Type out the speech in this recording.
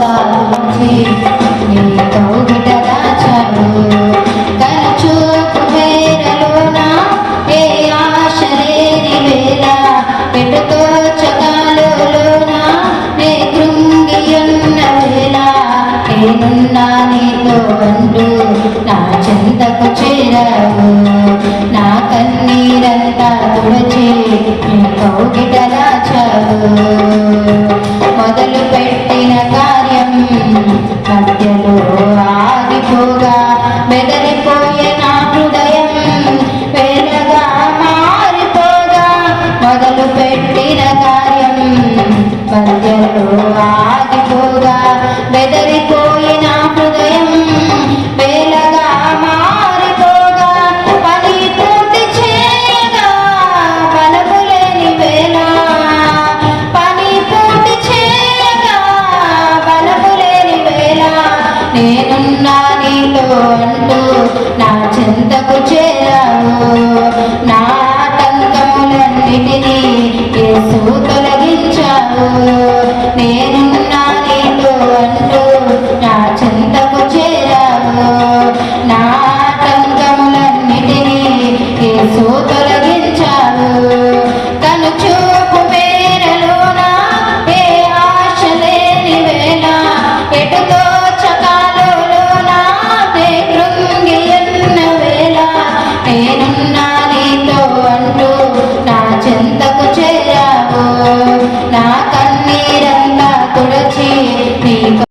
దాచి నీ కౌగిట దాచావు కనుచూపు మేరలోన ఏ ఆశ లేని వేళ పెట్టుతో చకాలోన నే కృంగియున్న వేళ నేనున్నా నీతో అంటూ నా చెంతకు చేరావు నా కన్నీరంతా తుడచి నీ కౌగిట దాచావు మొదలు పెట్టిన కార్యం మధ్యలో ఆగిపోగా బెదరిపోయే నా హృదయం వేలగా మారిపోగా మొదలు పెట్టిన కార్యం మధ్యలో ఆగిపోగా బెదరిపోయే నా హృదయం వేలగా మారిపోగా పని పూర్తి చేయగా బలములేని వేళ పని పూర్తి చేయగా బలములేని వేళ నేనున్నా నీతో అంటూ నా చెంతకు చేరావు నా